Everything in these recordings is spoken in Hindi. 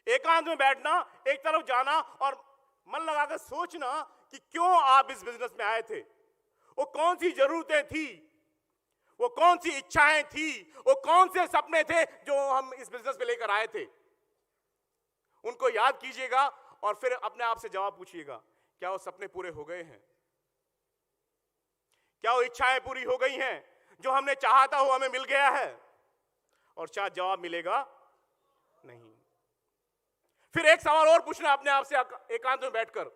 एकांत में बैठना, एक तरफ जाना और मन लगाकर सोचना कि क्यों आप इस बिजनेस में आए थे, वो कौन सी जरूरतें थी, वो कौन सी इच्छाएं थी, वो कौन से सपने थे जो हम इस बिजनेस में लेकर आए थे। उनको याद कीजिएगा और फिर अपने आप से जवाब पूछिएगा, क्या वो सपने पूरे हो गए हैं? क्या वो इच्छाएं पूरी हो गई हैं? जो हमने चाहा था वो हमें मिल गया है? और शायद जवाब मिलेगा नहीं। फिर एक सवाल और पूछना अपने आप से एकांत में बैठकर।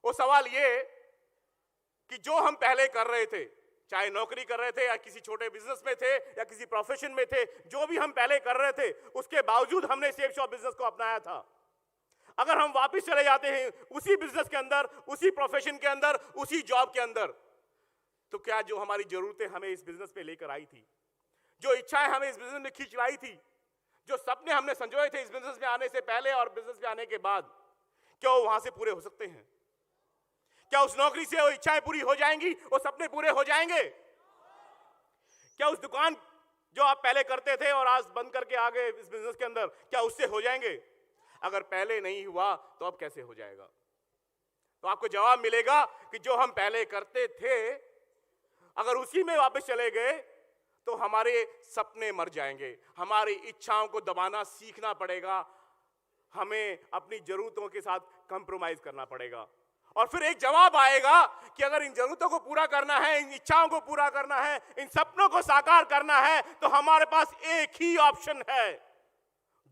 वो सवाल ये कि जो हम पहले कर रहे थे, चाहे नौकरी कर रहे थे या किसी छोटे बिजनेस में थे या किसी प्रोफेशन में थे, जो भी हम पहले कर रहे थे उसके बावजूद हमने सेफ शॉप बिजनेस को अपनाया था। अगर हम वापस चले जाते हैं उसी बिजनेस के अंदर, उसी प्रोफेशन के अंदर, उसी जॉब के अंदर, तो क्या जो हमारी जरूरतें हमें इस बिजनेस में लेकर आई थी, जो इच्छाएं हमें इस बिजनेस में खींच लाई थी, जो सपने हमने संजोए थे इस बिजनेस में आने से पहले और बिजनेस में आने के बाद, क्या वो वहां से पूरे हो सकते हैं? क्या उस नौकरी से वो इच्छाएं पूरी हो जाएंगी, वो सपने पूरे हो जाएंगे? क्या उस दुकान जो आप पहले करते थे और आज बंद करके आ गए इस बिजनेस के अंदर, क्या उससे हो जाएंगे? अगर पहले नहीं हुआ तो अब कैसे हो जाएगा? तो आपको जवाब मिलेगा कि जो हम पहले करते थे अगर उसी में वापस चले गए तो हमारे सपने मर जाएंगे, हमारी इच्छाओं को दबाना सीखना पड़ेगा, हमें अपनी जरूरतों के साथ कंप्रोमाइज करना पड़ेगा। और फिर एक जवाब आएगा कि अगर इन जरूरतों को पूरा करना है, इन इच्छाओं को पूरा करना है, इन सपनों को साकार करना है, तो हमारे पास एक ही ऑप्शन है,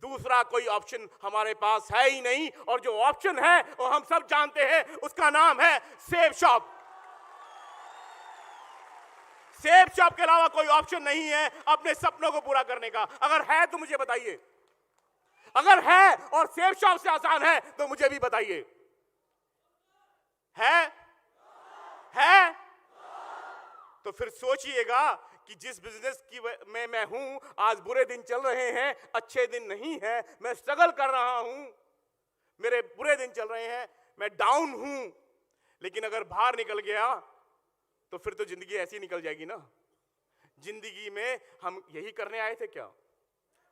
दूसरा कोई ऑप्शन हमारे पास है ही नहीं। और जो ऑप्शन है वो हम सब जानते हैं, उसका नाम है सेफ शॉप। सेफ शॉप के अलावा कोई ऑप्शन नहीं है अपने सपनों को पूरा करने का। अगर है तो मुझे बताइए, अगर है और सेफ शॉप से आसान है तो मुझे भी बताइए। है तो फिर सोचिएगा कि जिस बिजनेस की में मैं हूं, आज बुरे दिन चल रहे हैं, अच्छे दिन नहीं है, मैं स्ट्रगल कर रहा हूं, मेरे बुरे दिन चल रहे हैं, मैं डाउन हूं, लेकिन अगर बाहर निकल गया तो फिर तो जिंदगी ऐसी निकल जाएगी ना। जिंदगी में हम यही करने आए थे क्या?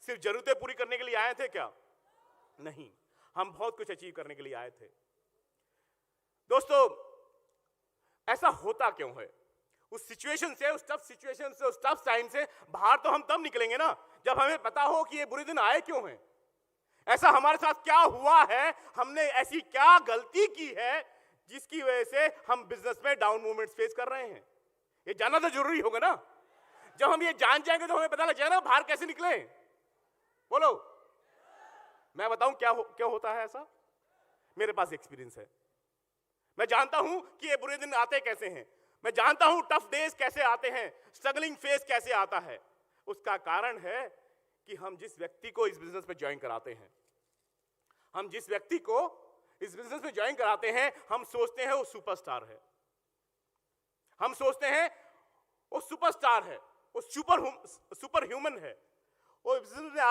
सिर्फ जरूरतें पूरी करने के लिए आए थे क्या? नहीं, हम बहुत कुछ अचीव करने के लिए आए थे। दोस्तों, ऐसा होता क्यों है? उस सिचुएशन से, उस टफ सिचुएशन से, उस टफ टाइम से बाहर तो हम तब निकलेंगे ना जब हमें पता हो कि ये बुरे दिन आए क्यों हैं, ऐसा हमारे साथ क्या हुआ है, हमने ऐसी क्या गलती की है जिसकी वजह से हम बिजनेस में डाउन मूवमेंट्स फेस कर रहे हैं। ये जानना तो जरूरी होगा ना। जब हम ये जान जाएंगे तो हमें पता लग जाएगा ना बाहर कैसे निकले। बोलो, मैं बताऊं क्या होता है ऐसा? मेरे पास एक्सपीरियंस है। मैं जानता हूं कि ये बुरे दिन आते कैसे हैं, मैं जानता हूं टफ डेज कैसे आते हैं, स्ट्रगलिंग फेज कैसे आता है। उसका कारण है कि हम जिस व्यक्ति को इस बिजनेस में ज्वाइन कराते हैं, हम जिस व्यक्ति को इस बिजनेस में ज्वाइन कराते हैं, हम सोचते हैं वो सुपरस्टार है, हम सोचते हैं वो सुपरस्टार है, वो सुपर ह्यूमन है। वो बिजनेस में